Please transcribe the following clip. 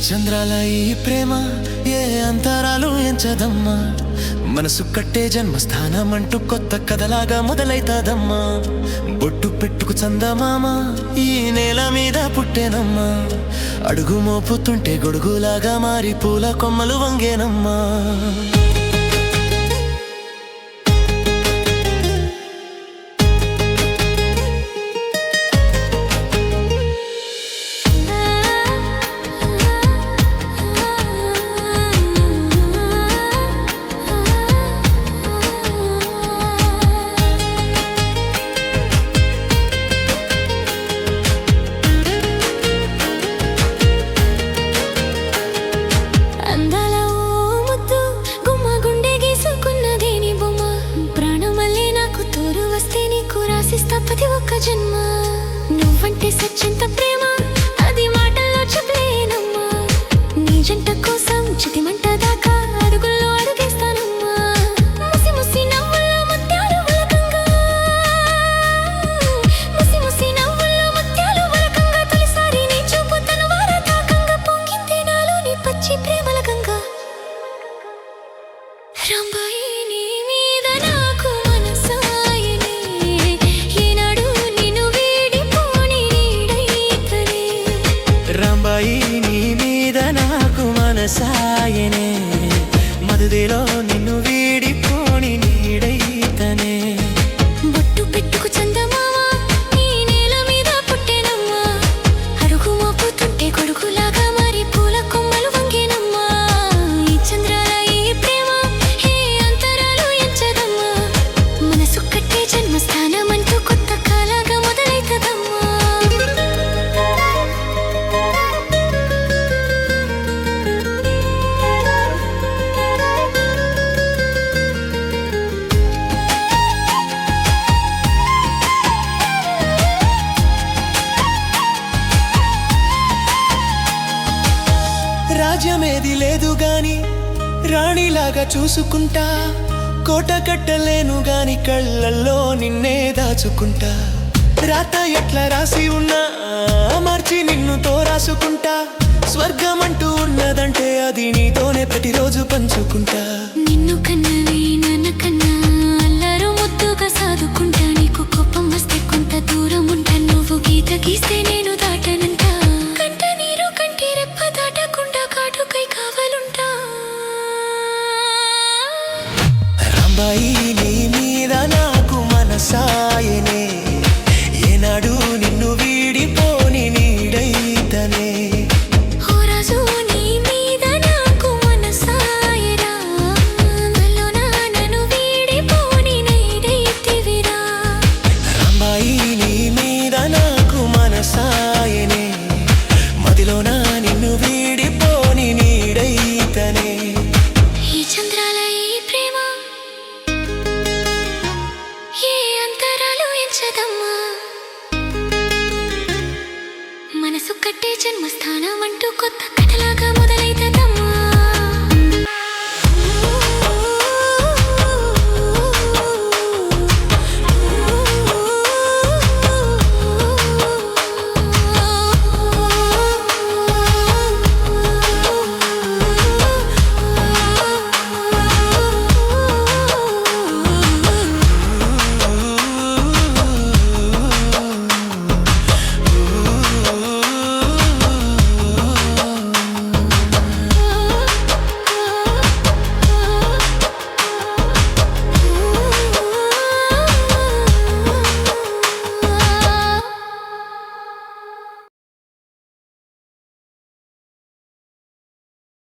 చంద్రాల ఈ ప్రేమ ఏ అంతరాలు ఎంచదమ్మా మనసు కట్టే జన్మస్థానం అంటూ కొత్త కథలాగా మొదలైతాదమ్మా బొట్టు పెట్టుకు చందమామ ఈ నేల మీద పుట్టేనమ్మా అడుగు మోపుతుంటే గొడుగులాగా మారి పూల కొమ్మలు వంగేనమ్మా ప్రతి ఒక్క జన్మ నువ్వంటే సచ్చింత ప్రేమ అది మాటల్లో చెప్పలేనమ్మా నీ జంట కోసం చితిమంట దాకా అడుగుల్లో అడుగేస్తానమ్మా ముసి ముసి నవ్వుల్లో ముత్యాలు వలకంగా ముసి ముసి నవ్వుల్లో ముత్యాలు వలకంగా తొలిసారి నీ చూపు తన వార తాకంగా పొంగింది నాలోని పచ్చి ప్రేమల గంగా రాంబాయి రాంబాయి నీ మీద నాకు మనసాయనే మదుదిలో నిన్ను వీడిపోని నీడైతనే బొట్టు పెట్టుకు చందమామ ఈ నేల మీద పుట్టేనమ్మా అడుగు మోపుతుంటే కొడుకులాగా మరి పూల కొమ్మలు వంగేనమ్మా ఈ చంద్రాల ఈ ప్రేమ ఏ అంతరాలు ఎంచదమ్మా మనసు కట్టే జన్మస్థానం అంటూ కొత్త కాలాగా మొదలైతదమ్మా రాజ్యమేది లేదు గాని రాణిలాగా చూసుకుంటా కోట కట్టలేను గాని కళ్ళల్లో నిన్నే దాచుకుంటా రాత ఎట్లా రాసి ఉన్నా మార్చి నిన్నుతో రాసుకుంటా స్వర్గమంటూ ఉన్నదంటే అది నీతోనే ప్రతిరోజు పంచుకుంటా నిన్ను కన్నవి నన్న కన్నా అల్లరు ముద్దుగా సాదుకుంటా నీకు కోపం వస్తే కొంత దూరం ఉంటా నువ్వు గీత గీస్తే నేను దాటనంటా కంట నీరు కంటి రెప్ప దాటకుండా కాటుకై కావాలుంటా రాంబాయి నీ మీద నాకు మనసాయనే ఏనాడు నిన్ను వీడిపోని నీడైతనే ఓ రాజు నీ మీద నాకు మనసాయరా వల్లోన నన్ను వీడిపోని నీడైతివిరా రాంబాయి నీ మీద నాకు మనసాయనే మదిలోన నిన్ను వీడిపోని నీడైతనే ఈ చంద్రాల ఈ ప్రేమ ఏ అంతరాలు ఎంచదమ్మా మనసు కట్టే జన్మస్థానం అంటూ కొత్త కథలాగా మొదలైతదా